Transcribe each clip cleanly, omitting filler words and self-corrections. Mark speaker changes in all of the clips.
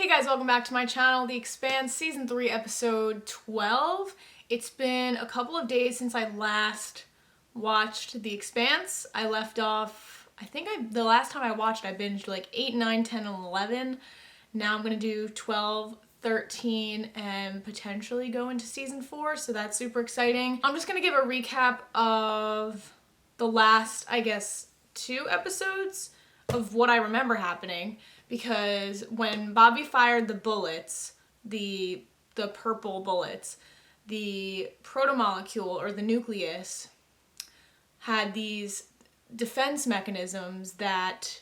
Speaker 1: Hey guys, welcome back to my channel, The Expanse, Season 3, Episode 12. It's been a couple of days since I last watched The Expanse. I left off, the last time I watched, I binged like 8, 9, 10, and 11. Now I'm going to do 12, 13, and potentially go into Season 4, so that's super exciting. I'm just going to give a recap of the last, 2 episodes of what I remember happening. Because when Bobby fired the bullets, the purple bullets, the protomolecule or the nucleus had these defense mechanisms that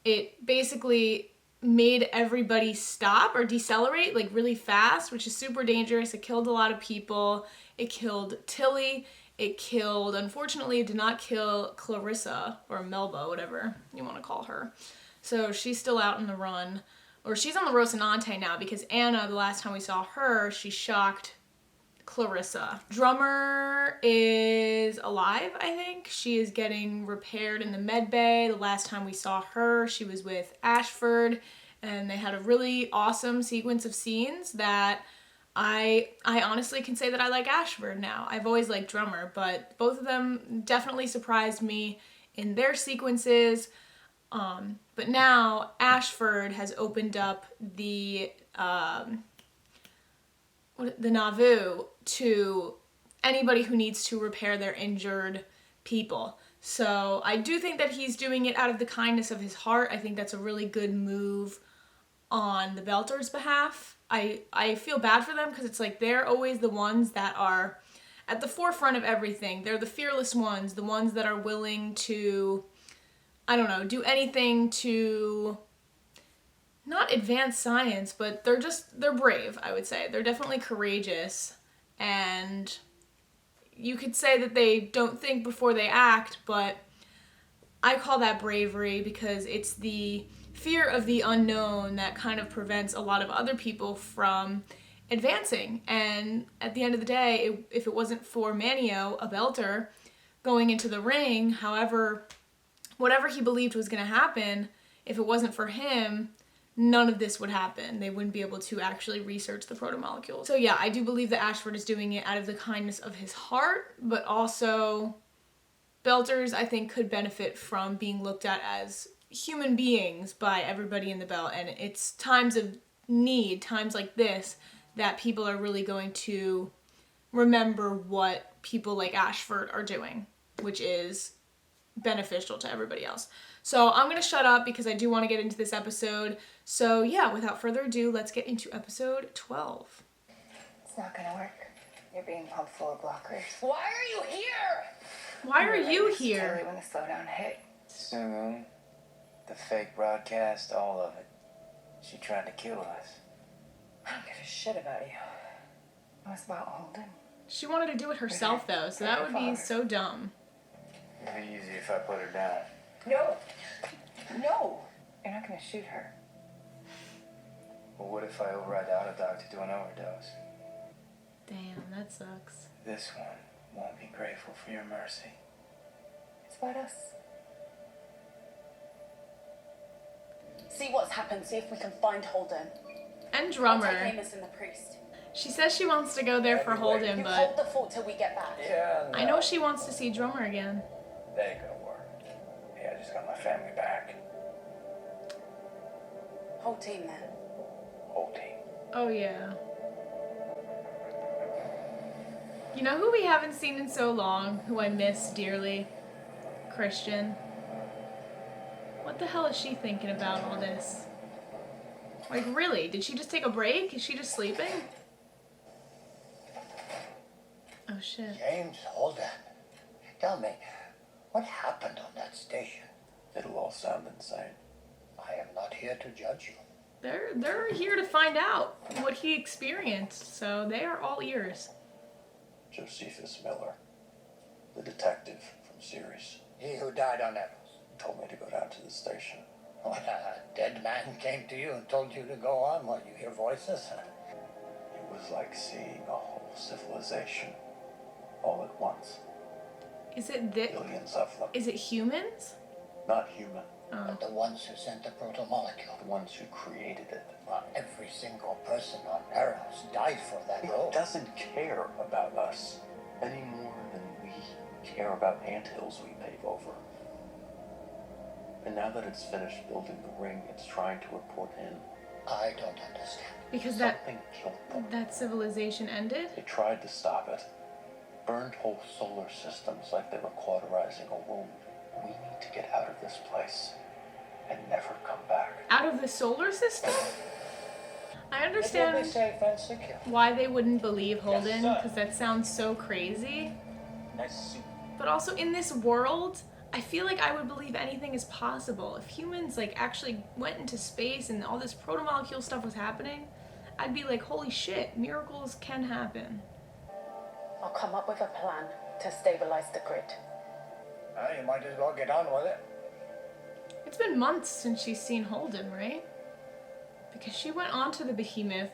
Speaker 1: it basically made everybody stop or decelerate like really fast, which is super dangerous. It killed a lot of people. It killed Tilly. It killed, unfortunately, it did not kill Clarissa or Melba, whatever you want to call her. So she's still out in the run, or she's on the Rocinante now because Anna, the last time we saw her, she shocked Clarissa. Drummer is alive, I think. She is getting repaired in the med bay. The last time we saw her, she was with Ashford, and they had a really awesome sequence of scenes that I honestly can say that I like Ashford now. I've always liked Drummer, but both of them definitely surprised me in their sequences. But now Ashford has opened up the Nauvoo to anybody who needs to repair their injured people. So I do think that he's doing it out of the kindness of his heart. I think that's a really good move on the Belters' behalf. I feel bad for them because it's like they're always the ones that are at the forefront of everything. They're the fearless ones, the ones that are willing to, do anything to not advance science, but they're brave, I would say. They're definitely courageous, and you could say that they don't think before they act, but I call that bravery because it's the fear of the unknown that kind of prevents a lot of other people from advancing. And at the end of the day, if it wasn't for Manio, a Belter, going into the ring, whatever he believed was going to happen, if it wasn't for him, none of this would happen. They wouldn't be able to actually research the protomolecule. So yeah, I do believe that Ashford is doing it out of the kindness of his heart, but also Belters, I think, could benefit from being looked at as human beings by everybody in the Belt, and it's times of need, times like this, that people are really going to remember what people like Ashford are doing, which is beneficial to everybody else. So I'm going to shut up because I do want to get into this episode. So yeah, without further ado, let's get into episode 12.
Speaker 2: It's not going to work. You're being pumped full of blockers.
Speaker 3: Why are you here?
Speaker 1: Why are you here?
Speaker 2: Totally when the slowdown hit.
Speaker 4: Soon, the fake broadcast, all of it. She tried to kill us.
Speaker 2: I don't give a shit about you. It was about Holden.
Speaker 1: She wanted to do it herself though, so that would be so dumb.
Speaker 4: It'd be easy if I put her down.
Speaker 2: No. No. You're not going to shoot her.
Speaker 4: Well, what if I override the auto doc to do an overdose?
Speaker 1: Damn, that sucks.
Speaker 4: This one won't be grateful for your mercy.
Speaker 2: It's about us.
Speaker 3: See what's happened. See if we can find Holden.
Speaker 1: And
Speaker 3: I'll
Speaker 1: Drummer.
Speaker 3: take Amos and the priest.
Speaker 1: She says she wants to go there for Holden,
Speaker 3: You
Speaker 1: but
Speaker 3: hold the fort till we get back.
Speaker 4: Yeah,
Speaker 1: I know she wants to see Drummer again.
Speaker 4: That ain't gonna work. Hey, I just got my family back.
Speaker 3: Whole team then.
Speaker 4: Whole team.
Speaker 1: Oh yeah. You know who we haven't seen in so long, who I miss dearly? Christian. What the hell is she thinking about all this? Like, really? Did she just take a break? Is she just sleeping? Oh shit.
Speaker 5: James Holden, tell me, what happened on that station?
Speaker 4: It'll all sound insane.
Speaker 5: I am not here to judge you.
Speaker 1: They're here to find out what he experienced, so they are all ears.
Speaker 4: Josephus Miller, the detective from Ceres,
Speaker 5: He who died on Eros.
Speaker 4: told me to go down to the station.
Speaker 5: When a dead man came to you and told you to go on while you hear voices.
Speaker 4: It was like seeing a whole civilization all at once.
Speaker 1: Is it this?
Speaker 4: Billions of them.
Speaker 1: Is it humans?
Speaker 4: Not human.
Speaker 1: Oh.
Speaker 5: But the ones who sent the protomolecule.
Speaker 4: The ones who created it.
Speaker 5: Well, every single person on Eros died for that
Speaker 6: He
Speaker 5: role.
Speaker 6: doesn't care about us any more than we care about anthills we pave over. And now that it's finished building the ring, it's trying to report in.
Speaker 5: I don't understand.
Speaker 1: Because
Speaker 6: Something killed them.
Speaker 1: that civilization ended?
Speaker 6: They tried to stop it. Burned whole solar systems like they were cauterizing a wound. We need to get out of this place and never come back.
Speaker 1: Out of the solar system? I
Speaker 5: It will be
Speaker 1: understand
Speaker 5: safe and secure.
Speaker 1: why they wouldn't believe Holden,
Speaker 4: Yes, sir.
Speaker 1: because that sounds so crazy.
Speaker 4: Nice suit.
Speaker 1: But also in this world, I feel like I would believe anything is possible. If humans like actually went into space and all this protomolecule stuff was happening, I'd be like, holy shit, miracles can happen.
Speaker 3: I'll come up with a plan to stabilize the grid.
Speaker 5: You might as well get on with it.
Speaker 1: It's been months since she's seen Holden, right? Because she went on to the Behemoth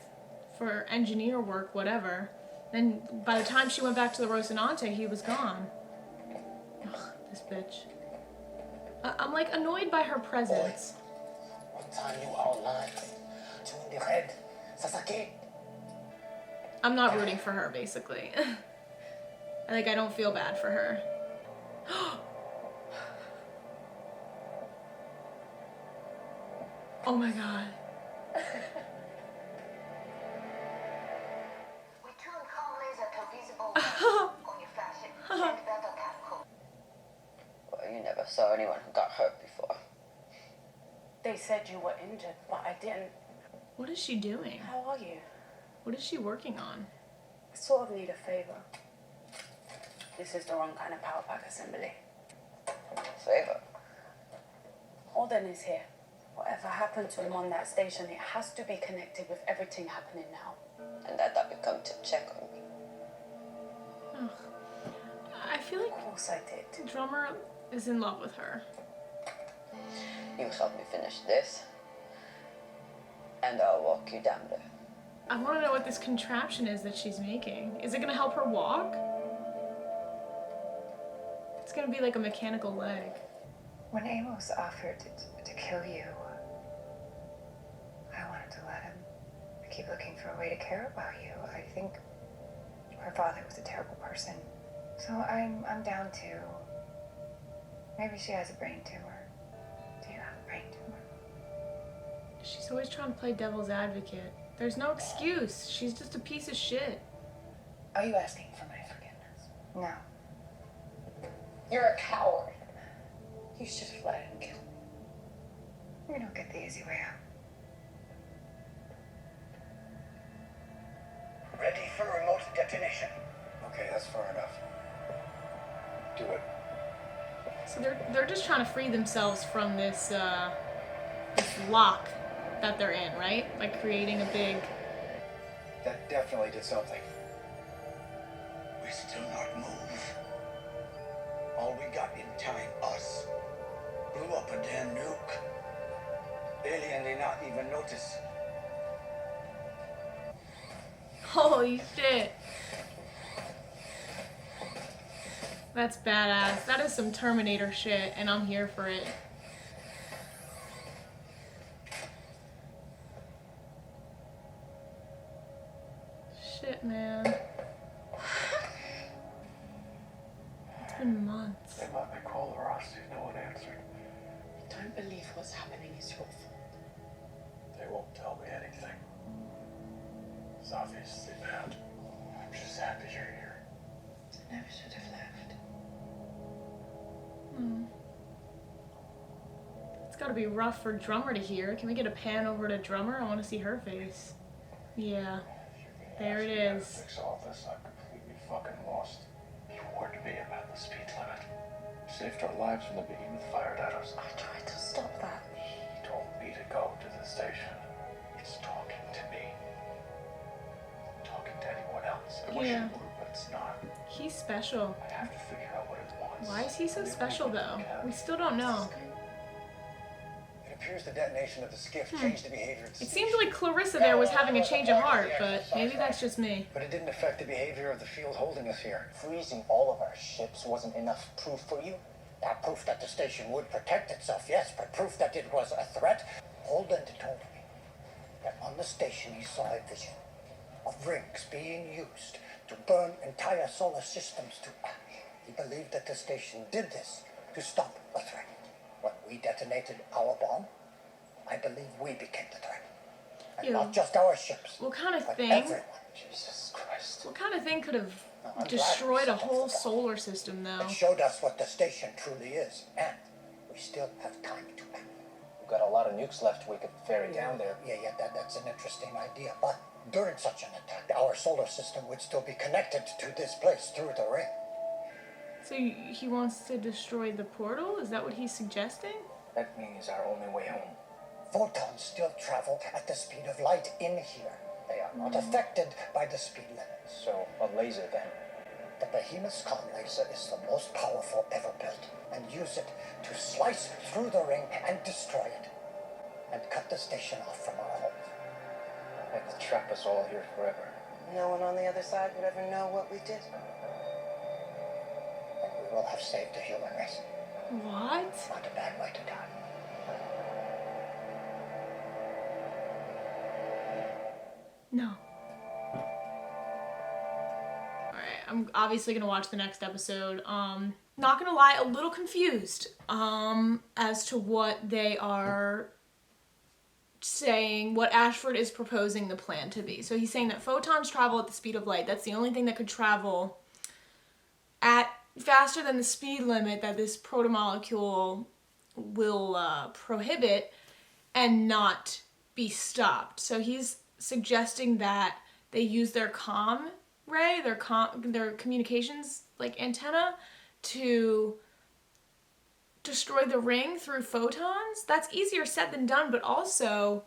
Speaker 1: for engineer work, whatever. Then by the time she went back to the Rocinante, he was gone. Ugh, this bitch. I'm like annoyed by her presence.
Speaker 5: One time you outlined to the head, Sasaki.
Speaker 1: I'm not rooting for her, basically. Like, I don't feel bad for her. Oh my god.
Speaker 7: Well, you never saw anyone who got hurt before.
Speaker 3: They said you were injured, but I didn't.
Speaker 1: What is she doing?
Speaker 3: How are you?
Speaker 1: What is she working on?
Speaker 3: I sort of need a favor. This is the wrong kind of power pack assembly.
Speaker 7: Favor.
Speaker 3: Holden is here. Whatever happened to him on that station, it has to be connected with everything happening now.
Speaker 7: And that I come to check on me.
Speaker 1: Ugh. I feel
Speaker 3: Of
Speaker 1: like
Speaker 3: course I did.
Speaker 1: the drummer is in love with her.
Speaker 7: You help me finish this, and I'll walk you down there.
Speaker 1: I want to know what this contraption is that she's making. Is it going to help her walk? It's going to be like a mechanical leg.
Speaker 2: When Amos offered to kill you, I wanted to let him. I keep looking for a way to care about you. I think her father was a terrible person. So I'm down to... Maybe she has a brain tumor. Do you have a brain tumor?
Speaker 1: She's always trying to play devil's advocate. There's no excuse. She's just a piece of shit.
Speaker 2: Are you asking for my forgiveness? No.
Speaker 3: You're a coward.
Speaker 2: You should have let him kill me. We don't get the easy way out.
Speaker 5: Ready for remote detonation.
Speaker 4: Okay, that's far enough. Do it.
Speaker 1: So they're just trying to free themselves from this this lock that they're in, right? By creating a big...
Speaker 4: That definitely did something.
Speaker 5: We still not move. All we got in time, us. Blew up a damn nuke. Alien did not even notice.
Speaker 1: Holy shit. That's badass. That is some Terminator shit, and I'm here for it. Shit, man. It's been months.
Speaker 6: They let me call the Rossi. No one answered.
Speaker 3: Don't believe what's happening is your fault.
Speaker 6: They won't tell me anything. It's obviously bad. I'm just happy you're here.
Speaker 2: I never should have left.
Speaker 1: It's gotta be rough for Drummer to hear. Can we get a pan over to Drummer? I want to see her face. Yeah. There it
Speaker 6: If you
Speaker 1: is.
Speaker 6: fix all this, I'm completely fucking lost. You warned me about the speed limit. Saved our lives when the behemoth fired at us.
Speaker 3: I tried to stop that.
Speaker 6: He told me to go to the station. It's talking to me. Talking to anyone else. I wish
Speaker 1: Yeah.
Speaker 6: it were, but it's not.
Speaker 1: He's special.
Speaker 6: I have to figure out what it wants.
Speaker 1: Why is he so
Speaker 6: And then
Speaker 1: special,
Speaker 6: we
Speaker 1: though?
Speaker 6: can-
Speaker 1: We still don't know.
Speaker 5: It appears the detonation of the skiff changed the behavior of the
Speaker 1: It seemed like Clarissa there was having a change of heart, but maybe that's just me.
Speaker 5: But it didn't affect the behavior of the field holding us here.
Speaker 8: Freezing all of our ships wasn't enough proof for you?
Speaker 5: That proof that the station would protect itself, yes, but proof that it was a threat, Holden told me. that on the station he saw a vision of rings being used to burn entire solar systems to ash. He believed that the station did this to stop a threat. When we detonated our bomb, I believe we became the threat. And
Speaker 1: Yeah.
Speaker 5: not just our ships,
Speaker 1: What kind of
Speaker 5: but
Speaker 1: thing?
Speaker 5: everyone.
Speaker 4: Jesus Christ.
Speaker 1: What kind of thing could have
Speaker 5: I'm glad we
Speaker 1: destroyed a
Speaker 5: solved
Speaker 1: whole
Speaker 5: the problem.
Speaker 1: solar system, though?
Speaker 5: It showed us what the station truly is, and we still have time to act.
Speaker 8: We've got a lot of nukes left we could ferry down there.
Speaker 5: Yeah, that's an interesting idea. But during such an attack, our solar system would still be connected to this place through the ring.
Speaker 1: So he wants to destroy the portal? Is that what he's suggesting?
Speaker 4: That means our only way home.
Speaker 5: Photons still travel at the speed of light in here. They are not affected by the speed limit.
Speaker 8: So, a laser then.
Speaker 5: The Behemoth's comm laser is the most powerful ever built, and use it to slice through the ring and destroy it, and cut the station off from our home.
Speaker 4: That will trap us all here forever.
Speaker 3: No one on the other side would ever know what we did.
Speaker 5: And we will have saved the human race.
Speaker 1: What?
Speaker 5: Not a bad way to die.
Speaker 1: No. Alright, I'm obviously gonna watch the next episode. Not gonna lie, a little confused as to what they are saying, what Ashford is proposing the plan to be. So he's saying that photons travel at the speed of light. That's the only thing that could travel at faster than the speed limit that this protomolecule will prohibit and not be stopped. So he's suggesting that they use their comm ray, their communications like antenna, to destroy the ring through photons. That's easier said than done, but also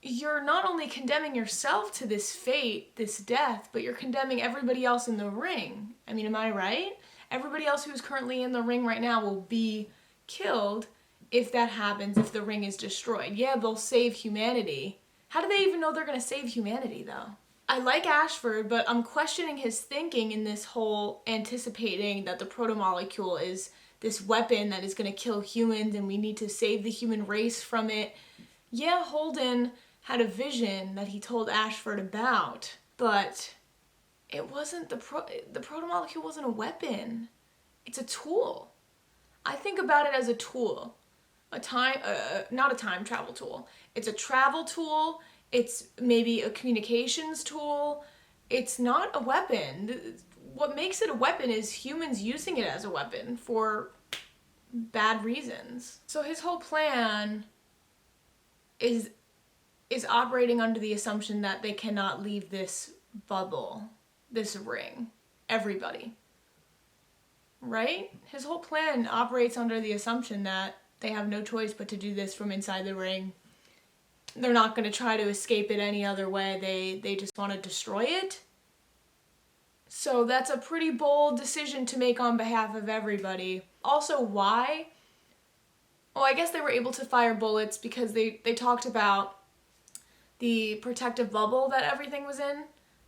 Speaker 1: you're not only condemning yourself to this fate, this death, but you're condemning everybody else in the ring. I mean, am I right? Everybody else who's currently in the ring right now will be killed if that happens, if the ring is destroyed. Yeah, they'll save humanity. How do they even know they're going to save humanity, though? I like Ashford, but I'm questioning his thinking in this whole anticipating that the protomolecule is this weapon that is going to kill humans and we need to save the human race from it. Yeah, Holden had a vision that he told Ashford about, but it wasn't the protomolecule wasn't a weapon. It's a tool. I think about it as a tool. Not a time travel tool. It's a travel tool. It's maybe a communications tool. It's not a weapon. What makes it a weapon is humans using it as a weapon for bad reasons. So his whole plan is operating under the assumption that they cannot leave this bubble, this ring, everybody. Right? His whole plan operates under the assumption that they have no choice but to do this from inside the ring. They're not going to try to escape it any other way. They just want to destroy it. So that's a pretty bold decision to make on behalf of everybody. Also, why? Well, I guess they were able to fire bullets because they talked about the protective bubble that everything was in.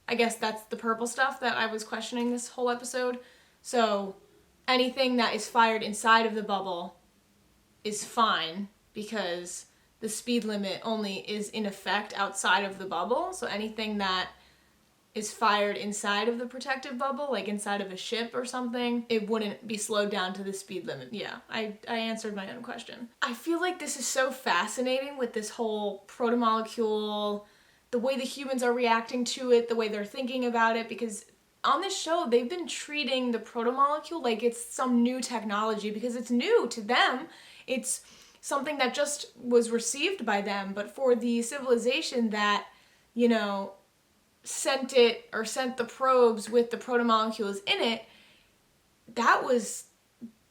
Speaker 1: I guess that's the purple stuff that I was questioning this whole episode. So anything that is fired inside of the bubble is fine because the speed limit only is in effect outside of the bubble. So anything that is fired inside of the protective bubble, like inside of a ship or something, it wouldn't be slowed down to the speed limit. Yeah, I answered my own question. I feel like this is so fascinating with this whole protomolecule, the way the humans are reacting to it, the way they're thinking about it, because on this show, they've been treating the protomolecule like it's some new technology because it's new to them. It's something that just was received by them, but for the civilization that, sent the probes with the protomolecules in it, that was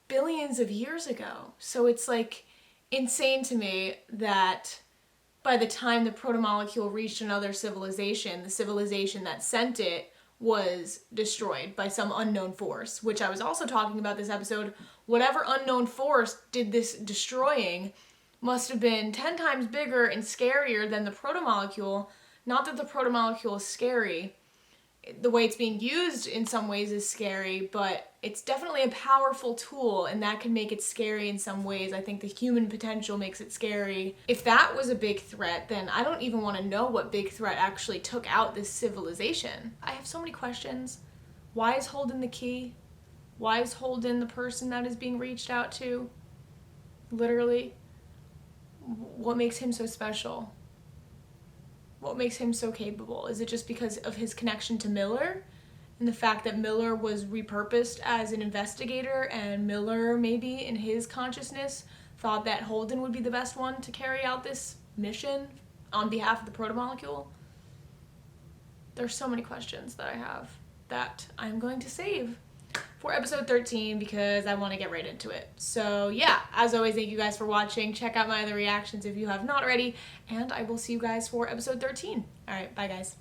Speaker 1: billions of years ago. So it's like insane to me that by the time the protomolecule reached another civilization, the civilization that sent it was destroyed by some unknown force, which I was also talking about this episode. Whatever unknown force did this destroying must have been 10 times bigger and scarier than the protomolecule. Not that the protomolecule is scary. The way it's being used in some ways is scary, but it's definitely a powerful tool, and that can make it scary in some ways. I think the human potential makes it scary. If that was a big threat, then I don't even want to know what big threat actually took out this civilization. I have so many questions. Why is Holden the key? Why is Holden the person that is being reached out to? Literally. What makes him so special? What makes him so capable? Is it just because of his connection to Miller? And the fact that Miller was repurposed as an investigator, and Miller, maybe in his consciousness, thought that Holden would be the best one to carry out this mission on behalf of the protomolecule? There's so many questions that I have that I'm going to save for episode 13 because I want to get right into it. So yeah, as always, thank you guys for watching. Check out my other reactions if you have not already, and I will see you guys for episode 13. All right, bye guys.